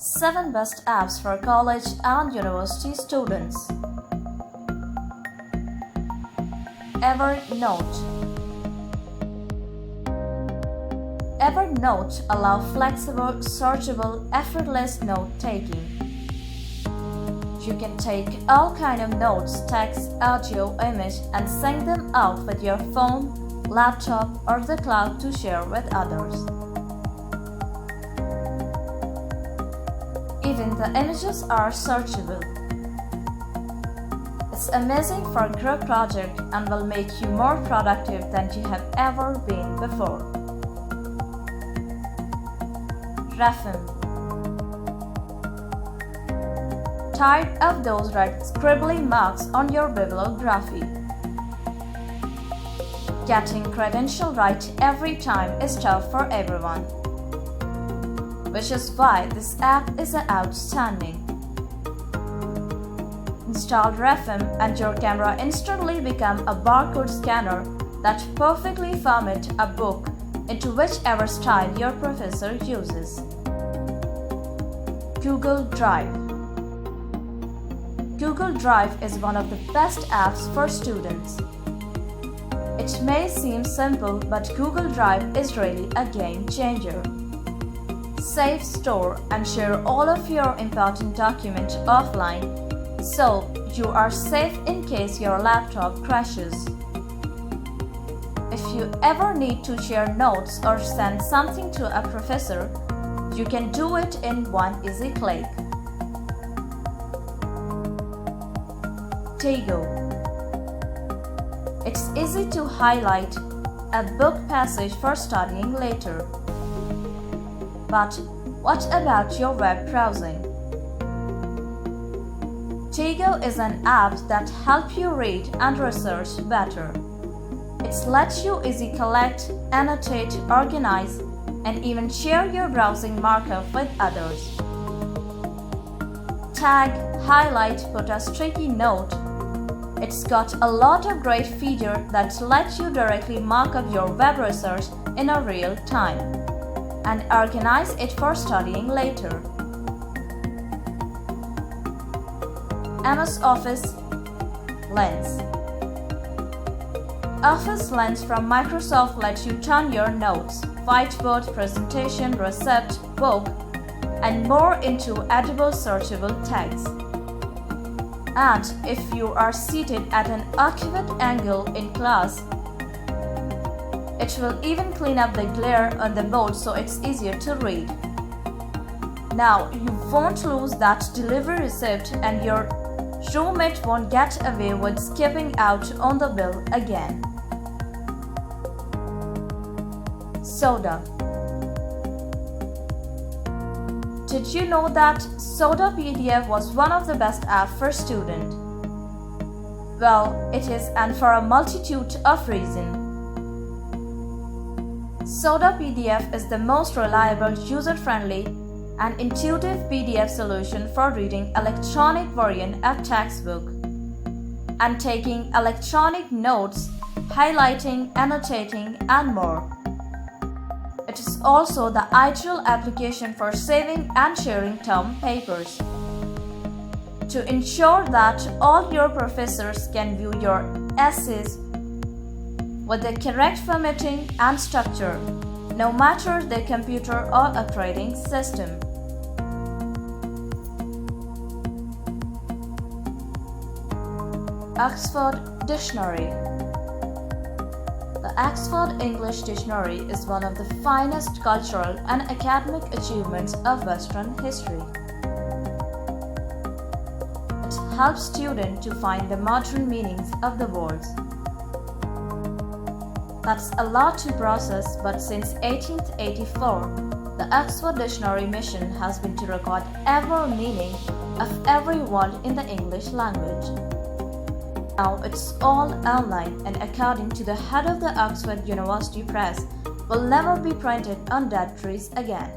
7 Best Apps for College and University Students. Evernote. Evernote allows flexible, searchable, effortless note-taking. You can take all kinds of notes, text, audio, image, and sync them out with your phone, laptop, or the cloud to share with others. Even the images are searchable. It's amazing for a group project and will make you more productive than you have ever been before. Refme. Tired of those red scribbly marks on your bibliography? Getting credential right every time is tough for everyone, which is why this app is outstanding. Install Refme and your camera instantly becomes a barcode scanner that perfectly formats a book into whichever style your professor uses. Google Drive. Google Drive is one of the best apps for students. It may seem simple, but Google Drive is really a game changer. Save, store, and share all of your important documents offline, so you are safe in case your laptop crashes. If you ever need to share notes or send something to a professor, you can do it in one easy click. Diigo. It's easy to highlight a book passage for studying later. But what about your web browsing? Diigo is an app that helps you read and research better. It lets you easily collect, annotate, organize, and even share your browsing markup with others. Tag, highlight, put a sticky note. It's got a lot of great features that let you directly mark up your web research in a real time and organize it for studying later. MS Office Lens. Office Lens from Microsoft lets you turn your notes, whiteboard, presentation, receipt, book, and more into edible searchable text. And if you are seated at an awkward angle in class, it will even clean up the glare on the board so it's easier to read. Now you won't lose that delivery receipt and your roommate won't get away with skipping out on the bill again. Soda. Did you know that Soda PDF was one of the best apps for students? Well, it is, and for a multitude of reasons. Soda PDF is the most reliable, user-friendly, and intuitive PDF solution for reading electronic version of textbook and taking electronic notes, highlighting, annotating, and more. It is also the ideal application for saving and sharing term papers. To ensure that all your professors can view your essays with the correct formatting and structure, no matter the computer or operating system. Oxford Dictionary. The Oxford English Dictionary is one of the finest cultural and academic achievements of Western history. It helps students to find the modern meanings of the words. That's a lot to process, but since 1884, the Oxford Dictionary mission has been to record every meaning of every word in the English language. Now it's all online, and according to the head of the Oxford University Press, will never be printed on dead trees again.